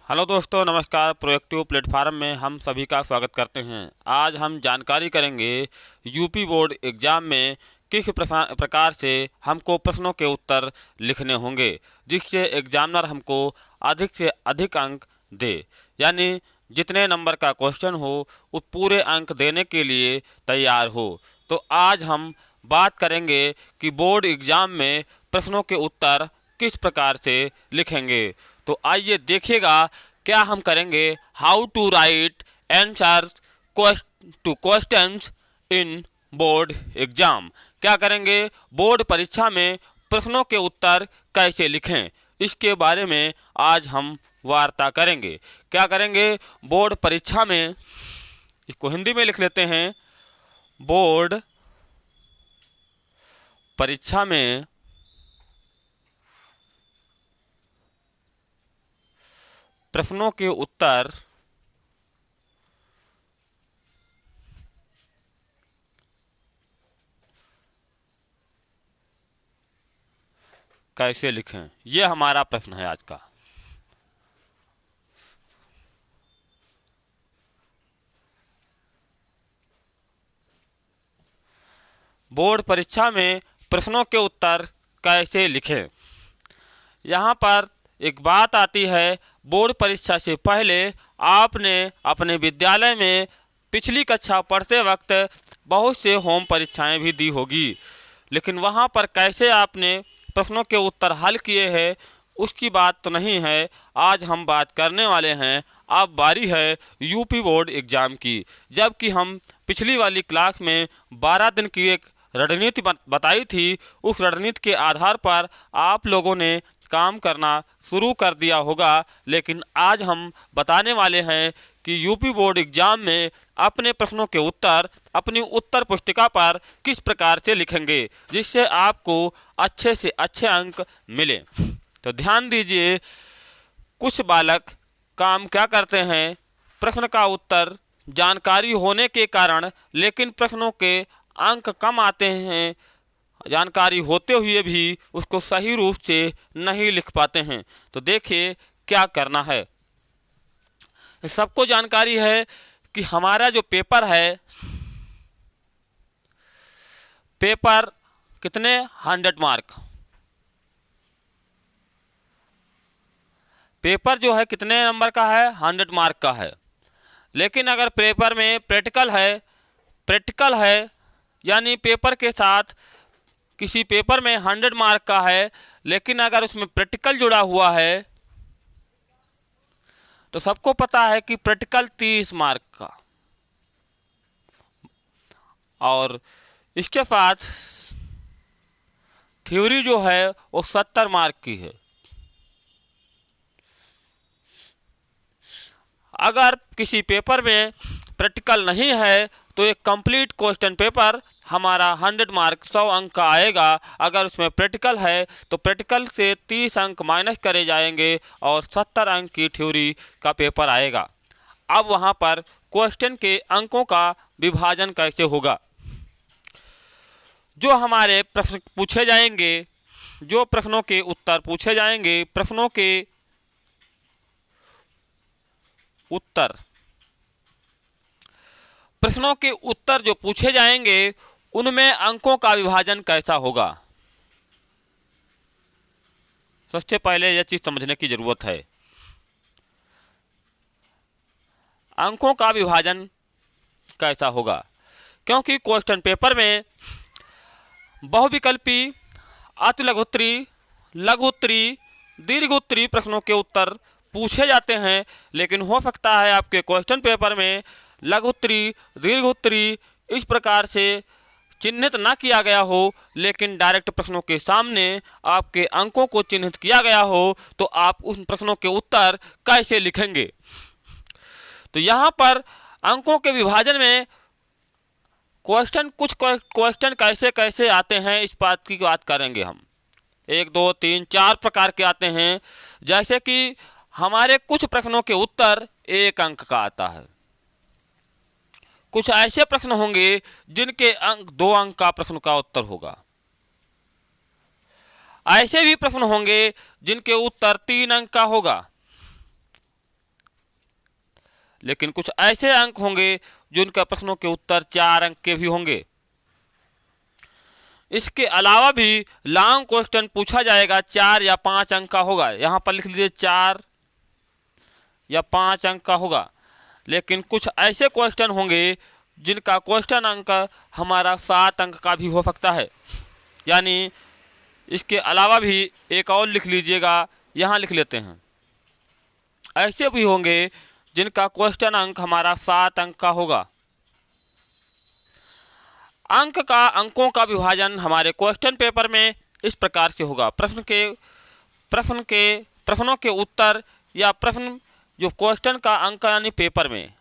Hello दोस्तों, नमस्कार। Proactive platform में हम सभी का स्वागत करते हैं। आज हम जानकारी करेंगे यूपी बोर्ड एग्ज़ाम में किस प्रकार से हमको प्रश्नों के उत्तर लिखने होंगे जिससे एग्जामिनर हमको अधिक से अधिक अंक दे, यानी जितने नंबर का क्वेश्चन हो उस पूरे अंक देने के लिए तैयार हो। तो आज हम बात करेंगे कि बोर्ड एग्ज़ाम में प्रश्नों के उत्तर किस प्रकार से लिखेंगे। तो आइए देखिएगा क्या हम करेंगे। How to write answer to questions in board exam. क्या करेंगे, बोर्ड परीक्षा में प्रश्नों के उत्तर कैसे लिखें, इसके बारे में आज हम वार्ता करेंगे। क्या करेंगे, बोर्ड परीक्षा में, इसको हिंदी में लिख लेते हैं, बोर्ड परीक्षा में प्रश्नों के उत्तर कैसे लिखें, ये हमारा प्रश्न है आज का। बोर्ड परीक्षा में प्रश्नों के उत्तर कैसे लिखें। यहाँ पर एक बात आती है, बोर्ड परीक्षा से पहले आपने अपने विद्यालय में पिछली कक्षा पढ़ते वक्त बहुत से होम परीक्षाएं भी दी होगी, लेकिन वहाँ पर कैसे आपने प्रश्नों के उत्तर हल किए हैं उसकी बात तो नहीं है। आज हम बात करने वाले हैं, अब बारी है यूपी बोर्ड एग्ज़ाम की। जबकि हम पिछली वाली क्लास में 12 दिन की एक रणनीति बताई थी, उस रणनीति के आधार पर आप लोगों ने काम करना शुरू कर दिया होगा, लेकिन आज हम बताने वाले हैं कि यूपी बोर्ड एग्जाम में अपने प्रश्नों के उत्तर अपनी उत्तर पुस्तिका पर किस प्रकार से लिखेंगे जिससे आपको अच्छे से अच्छे अंक मिले। तो ध्यान दीजिए, कुछ बालक काम क्या करते हैं, प्रश्न का उत्तर जानकारी होने के कारण लेकिन प्रश्नों के अंक कम आते हैं, जानकारी होते हुए भी उसको सही रूप से नहीं लिख पाते हैं। तो देखिए क्या करना है। सबको जानकारी है कि हमारा जो पेपर है, पेपर कितने 100 मार्क, पेपर जो है कितने नंबर का है, 100 मार्क का है। लेकिन अगर पेपर में प्रैक्टिकल है यानी पेपर के साथ किसी पेपर में 100 मार्क का है, लेकिन अगर उसमें प्रैक्टिकल जुड़ा हुआ है तो सबको पता है कि प्रैक्टिकल 30 मार्क का, और इसके साथ थ्योरी जो है वो 70 मार्क की है। अगर किसी पेपर में प्रैक्टिकल नहीं है तो एक कंप्लीट क्वेश्चन पेपर हमारा 100 मार्क 100 अंक का आएगा। अगर उसमें प्रैक्टिकल है तो प्रैक्टिकल से 30 अंक माइनस करे जाएंगे और 70 अंक की थ्योरी का पेपर आएगा। अब वहाँ पर क्वेश्चन के अंकों का विभाजन कैसे होगा। जो हमारे प्रश्न पूछे जाएंगे, जो प्रश्नों के उत्तर पूछे जाएंगे, प्रश्नों के उत्तर जो पूछे जाएंगे उनमें अंकों का विभाजन कैसा होगा। सबसे पहले यह चीज समझने की जरूरत है, अंकों का विभाजन कैसा होगा, क्योंकि क्वेश्चन पेपर में बहुविकल्पी, अतिलघुत्तरी, लघुत्तरी, दीर्घोत्तरी प्रश्नों के उत्तर पूछे जाते हैं। लेकिन हो सकता है आपके क्वेश्चन पेपर में लघुत्तरी, दीर्घोत्तरी इस प्रकार से चिन्हित ना किया गया हो, लेकिन डायरेक्ट प्रश्नों के सामने आपके अंकों को चिन्हित किया गया हो, तो आप उन प्रश्नों के उत्तर कैसे लिखेंगे। तो यहाँ पर अंकों के विभाजन में कुछ क्वेश्चन कैसे कैसे आते हैं इस बात की बात करेंगे हम। 1 2 3 4 प्रकार के आते हैं। जैसे कि हमारे कुछ प्रश्नों के उत्तर 1 अंक का आता है, कुछ ऐसे प्रश्न होंगे जिनके अंक 2 अंक का प्रश्न का उत्तर होगा, ऐसे भी प्रश्न होंगे जिनके उत्तर 3 अंक का होगा। लेकिन कुछ ऐसे अंक होंगे जिनका प्रश्नों के उत्तर 4 अंक के भी होंगे। इसके अलावा भी लॉन्ग क्वेश्चन पूछा जाएगा, 4 या 5 अंक का होगा। यहाँ पर लिख लीजिए 4 या 5 अंक का होगा। लेकिन कुछ ऐसे क्वेश्चन होंगे जिनका क्वेश्चन अंक हमारा 7 अंक का भी हो सकता है। यानी इसके अलावा भी एक और लिख लीजिएगा, यहाँ लिख लेते हैं, ऐसे भी होंगे जिनका क्वेश्चन अंक हमारा 7 अंक का होगा। अंकों का विभाजन हमारे क्वेश्चन पेपर में इस प्रकार से होगा। प्रश्नों के उत्तर या प्रश्न जो क्वेश्चन का अंक यानी पेपर में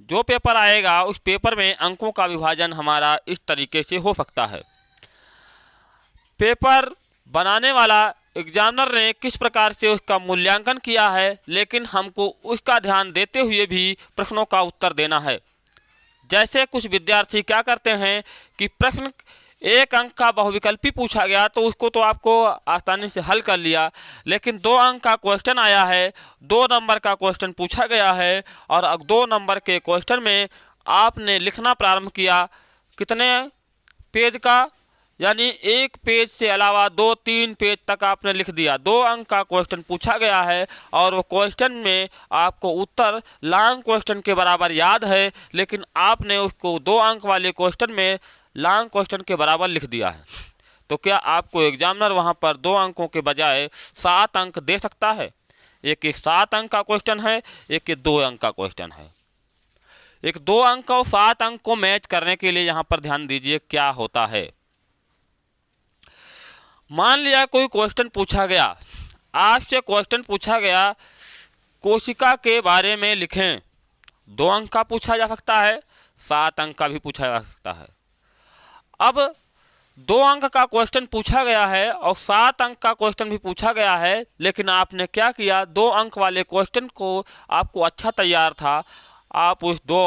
जो पेपर आएगा उस पेपर में अंकों का विभाजन हमारा इस तरीके से हो सकता है। पेपर बनाने वाला एग्जामिनर ने किस प्रकार से उसका मूल्यांकन किया है, लेकिन हमको उसका ध्यान देते हुए भी प्रश्नों का उत्तर देना है। जैसे कुछ विद्यार्थी क्या करते हैं कि प्रश्न 1 अंक का बहुविकल्पी पूछा गया तो उसको तो आपको आसानी से हल कर लिया, लेकिन 2 अंक का क्वेश्चन आया है, 2 नंबर का क्वेश्चन पूछा गया है और 2 नंबर के क्वेश्चन में आपने लिखना प्रारंभ किया कितने पेज का, यानी 1 पेज से अलावा 2-3 पेज तक आपने लिख दिया। 2 अंक का क्वेश्चन पूछा गया है और वो क्वेश्चन में आपको उत्तर लॉन्ग क्वेश्चन के बराबर याद है, लेकिन आपने उसको 2 अंक वाले क्वेश्चन में लॉन्ग क्वेश्चन के बराबर लिख दिया है। तो क्या आपको एग्जामिनर वहाँ पर 2 अंकों के बजाय 7 अंक दे सकता है? एक 7 अंक का क्वेश्चन है, एक 2 अंक का क्वेश्चन है। एक 2 अंक और 7 अंक को मैच करने के लिए यहाँ पर ध्यान दीजिए क्या होता है। मान लिया कोई क्वेश्चन पूछा गया, आपसे क्वेश्चन पूछा गया कोशिका के बारे में लिखें। 2 अंक का पूछा जा सकता है, 7 अंक का भी पूछा जा सकता है। अब 2 अंक का क्वेश्चन पूछा गया है और 7 अंक का क्वेश्चन भी पूछा गया है, लेकिन आपने क्या किया, 2 अंक वाले क्वेश्चन को आपको अच्छा तैयार था, आप उस 2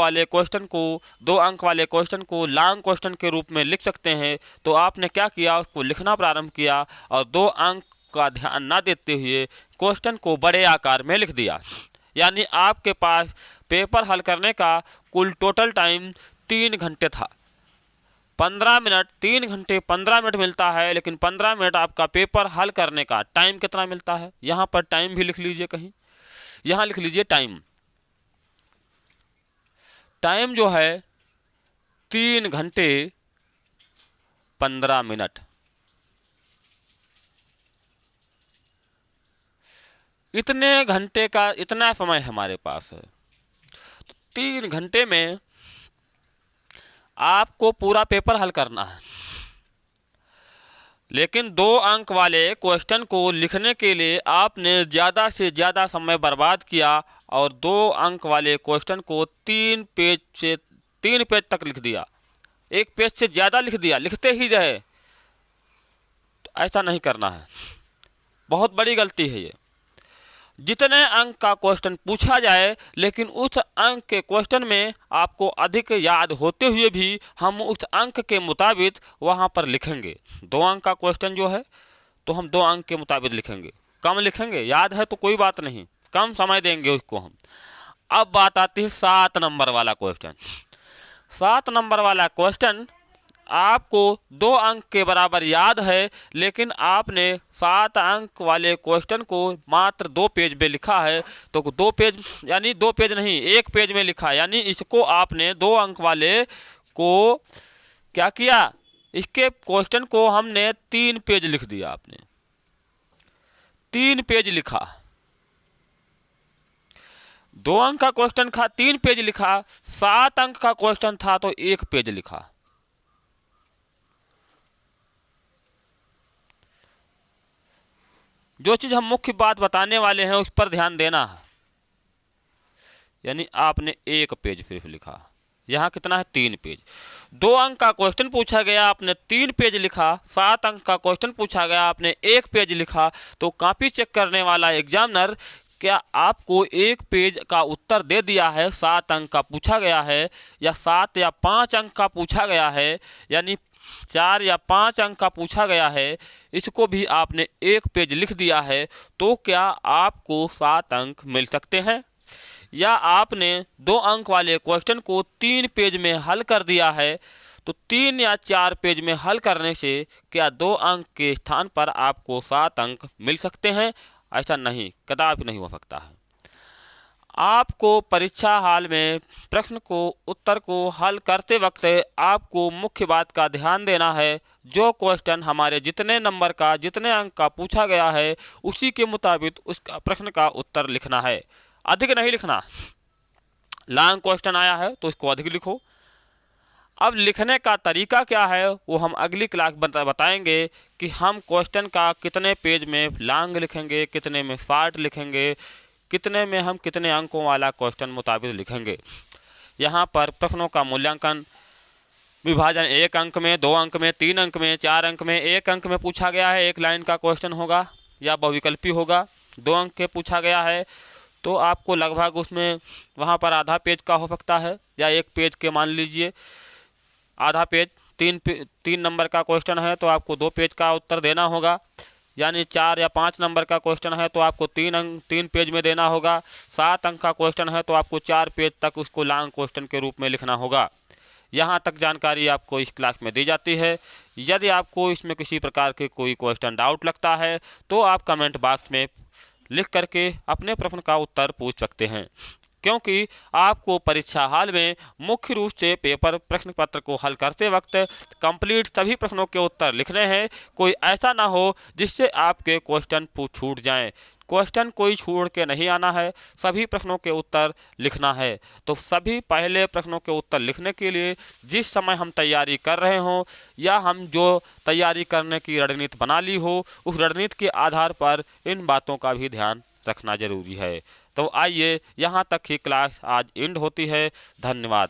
अंक वाले क्वेश्चन को लॉन्ग क्वेश्चन के रूप में लिख सकते हैं। तो आपने क्या किया, उसको लिखना प्रारंभ किया और 2 अंक का ध्यान ना देते हुए क्वेश्चन को बड़े आकार में लिख दिया। यानी आपके पास पेपर हल करने का कुल टोटल टाइम 3 घंटे था। 15 मिनट 3 घंटे 15 मिनट मिलता है, लेकिन 15 मिनट आपका पेपर हल करने का टाइम कितना मिलता है? यहाँ पर टाइम भी लिख लीजिए, कहीं यहाँ लिख लीजिए टाइम जो है 3 घंटे 15 मिनट। इतने घंटे का इतना समय हमारे पास है, तो 3 घंटे में आपको पूरा पेपर हल करना है। लेकिन 2 अंक वाले क्वेश्चन को लिखने के लिए आपने ज़्यादा से ज़्यादा समय बर्बाद किया और 2 अंक वाले क्वेश्चन को 3 पेज तक लिख दिया। 1 पेज से ज़्यादा लिख दिया, लिखते ही रहे। तो ऐसा नहीं करना है, बहुत बड़ी गलती है ये। जितने अंक का क्वेश्चन पूछा जाए, लेकिन उस अंक के क्वेश्चन में आपको अधिक याद होते हुए भी हम उस अंक के मुताबिक वहाँ पर लिखेंगे। 2 अंक का क्वेश्चन जो है तो हम 2 अंक के मुताबिक लिखेंगे, कम लिखेंगे, याद है तो कोई बात नहीं, कम समय देंगे उसको हम। अब बात आती है 7 नंबर वाला क्वेश्चन। 7 नंबर वाला क्वेश्चन आपको 2 अंक के बराबर याद है, लेकिन आपने 7 अंक वाले क्वेश्चन को मात्र 2 पेज में लिखा है। तो 2 पेज यानी 2 पेज नहीं, 1 पेज में लिखा, यानी इसको आपने 2 अंक वाले को क्या किया, इसके क्वेश्चन को हमने 3 पेज लिख दिया। आपने 3 पेज लिखा, 2 अंक का क्वेश्चन था 3 पेज लिखा, 7 अंक का क्वेश्चन था तो 1 पेज लिखा। जो चीज़ हम मुख्य बात बताने वाले हैं उस पर ध्यान देना है। यानी आपने 1 पेज सिर्फ लिखा, यहाँ कितना है 3 पेज। 2 अंक का क्वेश्चन पूछा गया, आपने 3 पेज लिखा। 7 अंक का क्वेश्चन पूछा गया, आपने 1 पेज लिखा। तो कॉपी चेक करने वाला एग्जामिनर क्या आपको 1 पेज का उत्तर दे दिया है, 7 अंक का पूछा गया है या 7 या 5 अंक का पूछा गया है, यानी 4 या 5 अंक का पूछा गया है, इसको भी आपने एक पेज लिख दिया है, तो क्या आपको 7 अंक मिल सकते हैं? या आपने 2 अंक वाले क्वेश्चन को 3 पेज में हल कर दिया है, तो 3 या 4 पेज में हल करने से क्या 2 अंक के स्थान पर आपको 7 अंक मिल सकते हैं? ऐसा नहीं, कदापि नहीं हो सकता है। आपको परीक्षा हाल में प्रश्न को उत्तर को हल करते वक्त आपको मुख्य बात का ध्यान देना है, जो क्वेश्चन हमारे जितने नंबर का, जितने अंक का पूछा गया है, उसी के मुताबिक उस प्रश्न का उत्तर लिखना है, अधिक नहीं लिखना। लॉन्ग क्वेश्चन आया है तो इसको अधिक लिखो। अब लिखने का तरीका क्या है वो हम अगली क्लास बताएंगे कि हम क्वेश्चन का कितने पेज में लॉन्ग लिखेंगे, कितने में शॉर्ट लिखेंगे, कितने में हम कितने अंकों वाला क्वेश्चन मुताबिक लिखेंगे। यहाँ पर प्रश्नों का मूल्यांकन विभाजन 1 अंक में, 2 अंक में, 3 अंक में, 4 अंक में, 1 अंक में पूछा गया है, 1 लाइन का क्वेश्चन होगा या बहुविकल्पी होगा। 2 अंक के पूछा गया है तो आपको लगभग उसमें वहाँ पर आधा पेज का हो सकता है, या 1 पेज के मान लीजिए आधा पेज। 3 नंबर का क्वेश्चन है तो आपको 2 पेज का उत्तर देना होगा, यानी 4 या 5 नंबर का क्वेश्चन है तो आपको 3 पेज में देना होगा। 7 अंक का क्वेश्चन है तो आपको 4 पेज तक उसको लॉन्ग क्वेश्चन के रूप में लिखना होगा। यहाँ तक जानकारी आपको इस क्लास में दी जाती है। यदि आपको इसमें किसी प्रकार के कोई क्वेश्चन डाउट लगता है तो आप कमेंट बॉक्स में लिख करके अपने प्रश्न का उत्तर पूछ सकते हैं, क्योंकि आपको परीक्षा हाल में मुख्य रूप से पेपर प्रश्न पत्र को हल करते वक्त कंप्लीट सभी प्रश्नों के उत्तर लिखने हैं। कोई ऐसा ना हो जिससे आपके क्वेश्चन छूट जाएं। क्वेश्चन कोई छोड़ के नहीं आना है, सभी प्रश्नों के उत्तर लिखना है। तो सभी पहले प्रश्नों के उत्तर लिखने के लिए जिस समय हम तैयारी कर रहे हों या हम जो तैयारी करने की रणनीति बना ली हो, उस रणनीति के आधार पर इन बातों का भी ध्यान रखना जरूरी है। तो आइए, यहाँ तक ही क्लास आज एंड होती है। धन्यवाद।